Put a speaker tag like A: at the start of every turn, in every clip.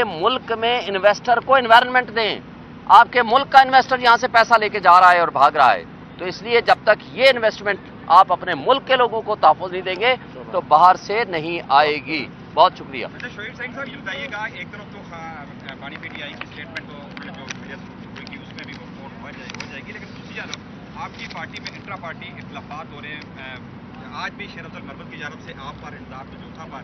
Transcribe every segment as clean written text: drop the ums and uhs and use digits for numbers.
A: मुल्क में इन्वेस्टर को एनवायरनमेंट दें। आपके मुल्क का इन्वेस्टर यहां से पैसा लेके जा रहा है और भाग रहा है, तो इसलिए जब तक ये इन्वेस्टमेंट आप अपने मुल्क के लोगों को तहफ़्फ़ुज़ नहीं देंगे तो बाहर से नहीं आएगी। बहुत शुक्रिया।
B: अच्छा शोएब साहब ये बताइएगा, एक तरफ तो पानी पीटीआई की स्टेटमेंट तो जो उसमें भी वो हो जाएगी, लेकिन दूसरी जानब आपकी पार्टी में इंट्रा पार्टी इख्तिलाफात हो रहे हैं। आज भी शेर अफजल मरवत की जानब से आप पर इल्ज़ाम जूथा पर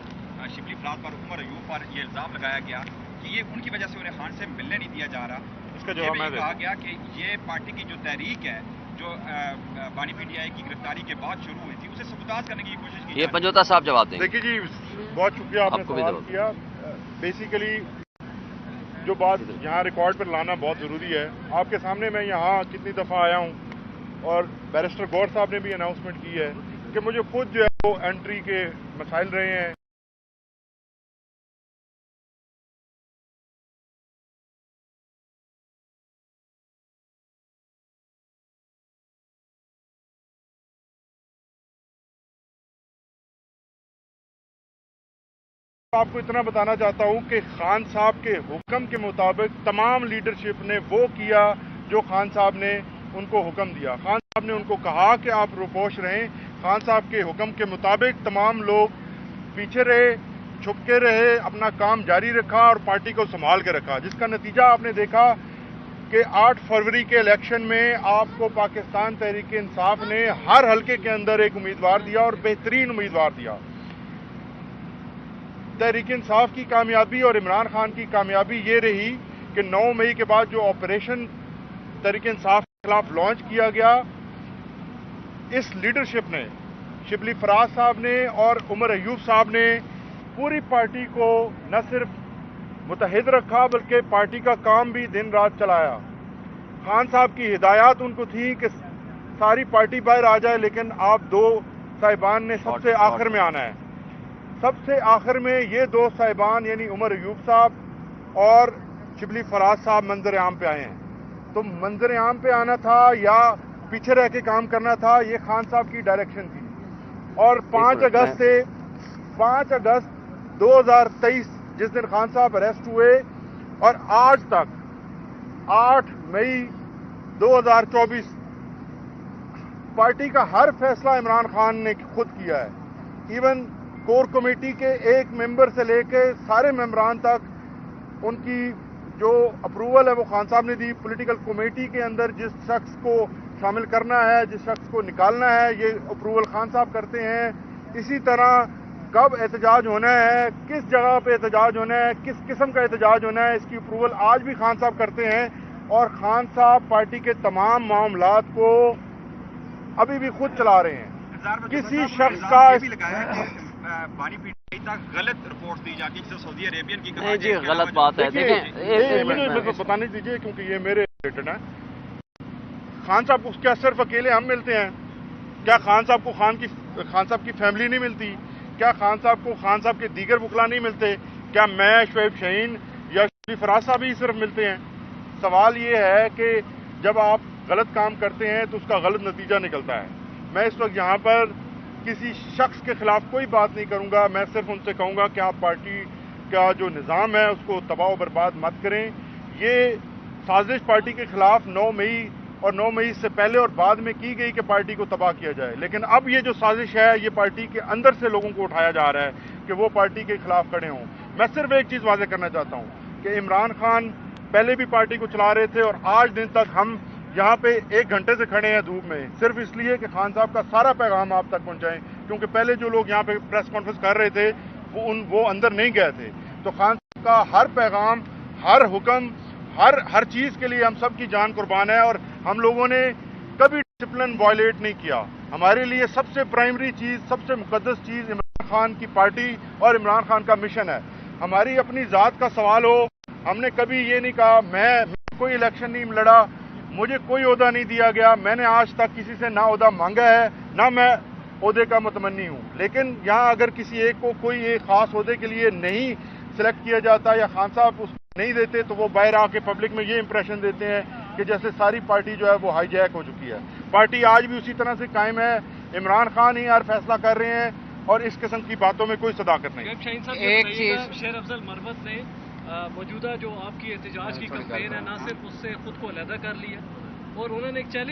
B: शिबली फराज पर उमर अयूब पर ये इल्ज़ाम लगाया गया कि ये उनकी वजह से उन्हें खान से मिलने नहीं दिया जा रहा। उसका जवाब में कहा गया कि ये पार्टी की जो तहरीक है जो बानी पीटीआई की गिरफ्तारी के बाद शुरू हुई थी उसे सबूताज करने की कोशिश की।
A: ये पंजोता साहब जवाब देंगे।
C: देखिए जी, बहुत शुक्रिया आपने सवाल किया। बेसिकली जो बात यहाँ रिकॉर्ड पर लाना बहुत ज़रूरी है। आपके सामने मैं यहाँ कितनी दफ़ा आया हूँ और बैरिस्टर गौर साहब ने भी अनाउंसमेंट की है कि मुझे खुद जो है वो एंट्री के मसाइल रहे हैं। आपको इतना बताना चाहता हूं कि खान साहब के हुक्म के मुताबिक तमाम लीडरशिप ने वो किया जो खान साहब ने उनको हुक्म दिया। खान साहब ने उनको कहा कि आप रुपोश रहें। खान साहब के हुक्म के मुताबिक तमाम लोग पीछे रहे, छुप के रहे, अपना काम जारी रखा और पार्टी को संभाल के रखा, जिसका नतीजा आपने देखा कि 8 फरवरी के इलेक्शन में आपको पाकिस्तान तहरीक इंसाफ ने हर हलके के अंदर एक उम्मीदवार दिया और बेहतरीन उम्मीदवार दिया। तहरीक इंसाफ की कामयाबी और इमरान खान की कामयाबी ये रही कि 9 मई के बाद जो ऑपरेशन तहरीक इंसाफ के खिलाफ लॉन्च किया गया, इस लीडरशिप ने, शिबली फराज साहब ने और उमर अयूब साहब ने पूरी पार्टी को न सिर्फ मुतहद रखा बल्कि पार्टी का काम भी दिन रात चलाया। खान साहब की हिदायत उनको थी कि सारी पार्टी बाहर आ जाए, लेकिन आप 2 साहिबान ने सबसे आखिर में आना है। सबसे आखिर में ये 2 साहिबान यानी उमर अयूब साहब और शिबली फराज साहब मंजर आम पे आए हैं। तो मंजर आम पे आना था या पीछे रह के काम करना था, ये खान साहब की डायरेक्शन थी। और 5 अगस्त 2023 जिस दिन खान साहब अरेस्ट हुए और आज तक 8 मई 2024 पार्टी का हर फैसला इमरान खान ने खुद किया है। इवन कोर कमेटी के एक मेंबर से लेकर सारे मेंबरान तक उनकी जो अप्रूवल है वो खान साहब ने दी। पॉलिटिकल कमेटी के अंदर जिस शख्स को शामिल करना है, जिस शख्स को निकालना है, ये अप्रूवल खान साहब करते हैं। इसी तरह कब एहतजाज होना है, किस जगह पे एहतजाज होना है, किस किस्म का एहतजाज होना है, इसकी अप्रूवल आज भी खान साहब करते हैं। और खान साहब पार्टी के तमाम मामलात को अभी भी खुद चला रहे हैं। किसी शख्स का
B: बानी पीटीआई तक गलत रिपोर्ट दी जाती है, सऊदी अरेबियन की
A: नहीं जी, गलत बात है। देखिए
C: मुझे बताने दीजिए क्योंकि ये मेरे रिलेटेड है। खान साहब को क्या सिर्फ अकेले हम मिलते हैं? क्या खान साहब को खान साहब की फैमिली नहीं मिलती? क्या खान साहब को खान साहब के दीगर वकला नहीं मिलते? क्या मैं, शोएब शाहीन या शिबली फराज साहब ही सिर्फ मिलते हैं? सवाल ये है कि जब आप गलत काम करते हैं तो उसका गलत नतीजा निकलता है। मैं इस वक्त यहाँ पर किसी शख्स के खिलाफ कोई बात नहीं करूंगा। मैं सिर्फ उनसे कहूंगा कि आप पार्टी का जो निज़ाम है उसको तबाह व बर्बाद मत करें। ये साजिश पार्टी के खिलाफ 9 मई और 9 मई से पहले और बाद में की गई कि पार्टी को तबाह किया जाए, लेकिन अब ये जो साजिश है ये पार्टी के अंदर से लोगों को उठाया जा रहा है कि वो पार्टी के खिलाफ खड़े हों। मैं सिर्फ एक चीज़ वाज़ेह करना चाहता हूँ कि इमरान खान पहले भी पार्टी को चला रहे थे और आज दिन तक हम यहाँ पे 1 घंटे से खड़े हैं धूप में, सिर्फ इसलिए कि खान साहब का सारा पैगाम आप तक पहुँचाएं। क्योंकि पहले जो लोग यहाँ पे प्रेस कॉन्फ्रेंस कर रहे थे वो अंदर नहीं गए थे। तो खान साहब का हर पैगाम, हर हुक्म, हर चीज़ के लिए हम सब की जान कुर्बान है और हम लोगों ने कभी डिसिप्लिन वायलेट नहीं किया। हमारे लिए सबसे प्राइमरी चीज़, सबसे मुकद्दस चीज़ इमरान खान की पार्टी और इमरान खान का मिशन है। हमारी अपनी ज़ात का सवाल हो, हमने कभी ये नहीं कहा मैं कोई इलेक्शन नहीं लड़ा, मुझे कोई ओहदा नहीं दिया गया, मैंने आज तक किसी से ना ओहदा मांगा है ना मैं ओहदे का मुतमन्नी हूँ। लेकिन यहाँ अगर किसी एक को कोई एक खास ओहदे के लिए नहीं सिलेक्ट किया जाता या खान साहब उसको नहीं देते तो वो बाहर आके पब्लिक में ये इंप्रेशन देते हैं कि जैसे सारी पार्टी जो है वो हाईजैक हो चुकी है। पार्टी आज भी उसी तरह से कायम है। इमरान खान ही हर फैसला कर रहे हैं और इस किस्म की बातों में कोई सदाकत नहीं।
D: एक चीज शेर अफजल मरवत ने موجودہ جو آپ کی احتجاج کی کمپین ہے نہ صرف اس سے خود کو علیحدہ کر لیا اور انہوں نے ایک چیلنج